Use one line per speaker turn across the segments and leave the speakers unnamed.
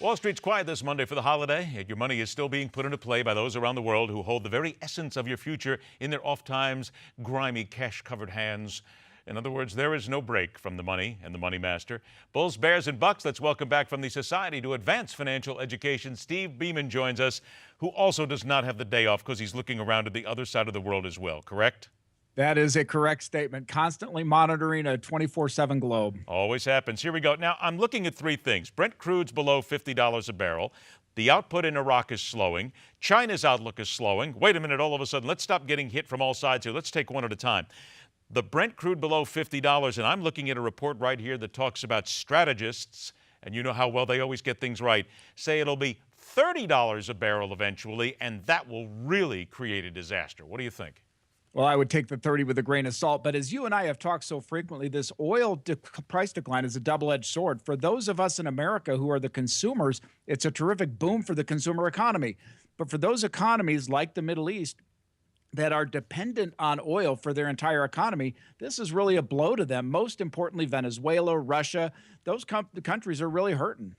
Wall Street's quiet this Monday for the holiday, yet your money is still being put into play by those around the world who hold the very essence of your future in their oft-times grimy, cash-covered hands. In other words, there is no break from the money and the money master. Bulls, Bears, and Bucks, let's welcome back from the Society to Advance Financial Education. Steve Beaman joins us, who also does not have the day off because he's looking around at the other side of the world as well, correct?
That is a correct statement. Constantly monitoring a 24/7 globe.
Always happens. Here we go. Now, I'm looking at three things. Brent crude's below $50 a barrel. The output in Iraq is slowing. China's outlook is slowing. Wait a minute, all of a sudden, let's stop getting hit from all sides here. Let's take one at a time. The Brent crude below $50, and I'm looking at a report right here that talks about strategists, and you know how well they always get things right, say it'll be $30 a barrel eventually, and that will really create a disaster. What do you think?
Well, I would take the 30 with a grain of salt. But as you and I have talked so frequently, this oil price decline is a double-edged sword. For those of us in America who are the consumers, it's a terrific boom for the consumer economy. But for those economies like the Middle East that are dependent on oil for their entire economy, this is really a blow to them. Most importantly, Venezuela, Russia, those countries are really hurting.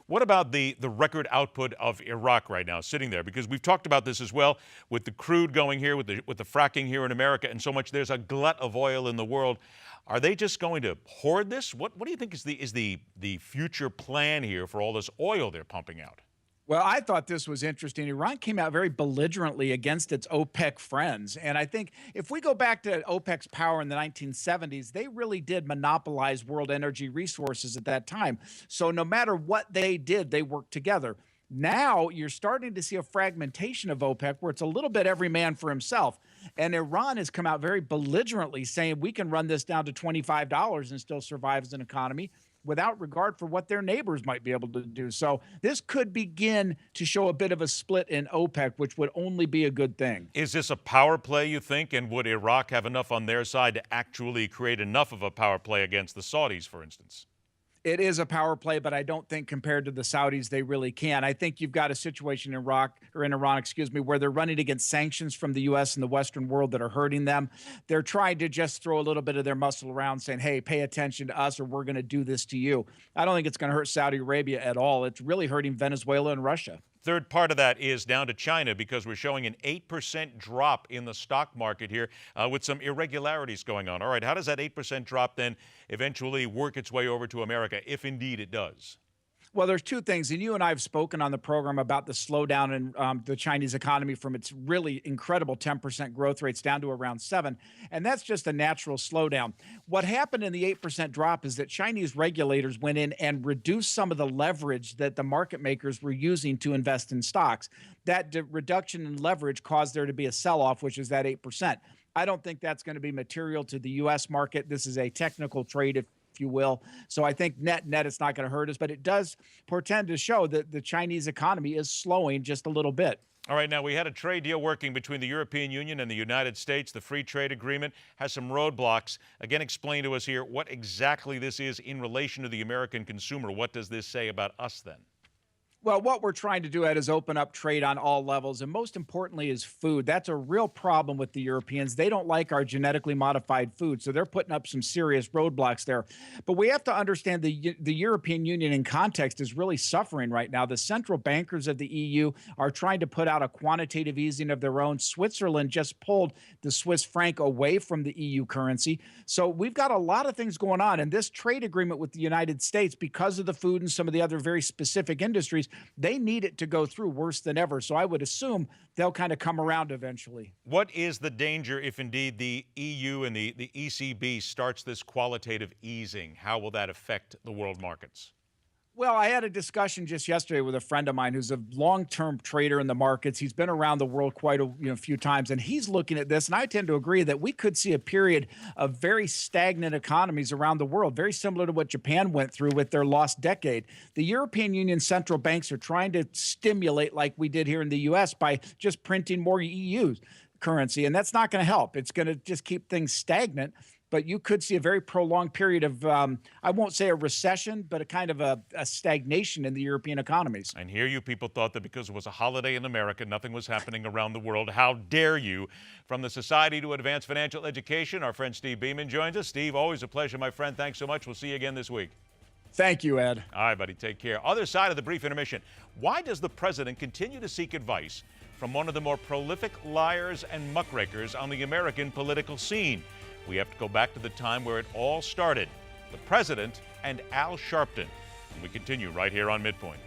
What about the record output of Iraq right now sitting there? Because we've talked about this as well with the crude going here, with the fracking here in America, and so much. There's a glut of oil in the world. Are they just going to hoard this? What do you think is the future plan here for all this oil they're pumping out?
Well, I thought this was interesting. Iran came out very belligerently against its OPEC friends. And I think if we go back to OPEC's power in the 1970s, they really did monopolize world energy resources at that time. So no matter what they did, they worked together. Now you're starting to see a fragmentation of OPEC where it's a little bit every man for himself. And Iran has come out very belligerently saying we can run this down to $25 and still survive as an economy, without regard for what their neighbors might be able to do. So this could begin to show a bit of a split in OPEC, which would only be a good thing.
Is this a power play, you think? And would Iraq have enough on their side to actually create enough of a power play against the Saudis, for instance?
It is a power play, but I don't think compared to the Saudis, they really can. I think you've got a situation in Iran, where they're running against sanctions from the U.S. and the Western world that are hurting them. They're trying to just throw a little bit of their muscle around saying, hey, pay attention to us or we're going to do this to you. I don't think it's going to hurt Saudi Arabia at all. It's really hurting Venezuela and Russia.
Third part of that is down to China because we're showing an 8% drop in the stock market here with some irregularities going on. All right, how does that 8% drop then eventually work its way over to America, if indeed it does?
Well, there's two things, and you and I have spoken on the program about the slowdown in the Chinese economy from its really incredible 10% growth rates down to around 7%, and that's just a natural slowdown. What happened in the 8% drop is that Chinese regulators went in and reduced some of the leverage that the market makers were using to invest in stocks. That reduction in leverage caused there to be a sell-off, which is that 8%. I don't think that's going to be material to the U.S. market. This is a technical trade, if you will. So I think net, it's not going to hurt us, but it does portend to show that the Chinese economy is slowing just a little bit.
All right, now we had a trade deal working between the European Union and the United States. The free trade agreement has some roadblocks. Again, explain to us here what exactly this is in relation to the American consumer. What does this say about us then?
Well, what we're trying to do, Ed, is open up trade on all levels, and most importantly is food. That's a real problem with the Europeans. They don't like our genetically modified food, so they're putting up some serious roadblocks there. But we have to understand the European Union in context is really suffering right now. The central bankers of the EU are trying to put out a quantitative easing of their own. Switzerland just pulled the Swiss franc away from the EU currency. So we've got a lot of things going on, and this trade agreement with the United States, because of the food and some of the other very specific industries, they need it to go through worse than ever. So I would assume they'll kind of come around eventually.
What is the danger if indeed the EU and the ECB starts this qualitative easing? How will that affect the world markets?
Well, I had a discussion just yesterday with a friend of mine who's a long-term trader in the markets. He's been around the world quite a few times, and he's looking at this, and I tend to agree that we could see a period of very stagnant economies around the world, very similar to what Japan went through with their lost decade. The European Union central banks are trying to stimulate, like we did here in the U.S., by just printing more EU currency, and that's not going to help. It's going to just keep things stagnant. But you could see a very prolonged period of, I won't say a recession, but a kind of a stagnation in the European economies.
And here you people thought that because it was a holiday in America, nothing was happening around the world. How dare you? From the Society to Advance Financial Education, our friend Steve Beaman joins us. Steve, always a pleasure, my friend. Thanks so much. We'll see you again this week.
Thank you, Ed.
All right, buddy, take care. Other side of the brief intermission. Why does the president continue to seek advice from one of the more prolific liars and muckrakers on the American political scene? We have to go back to the time where it all started, the president and Al Sharpton. And we continue right here on MidPoint.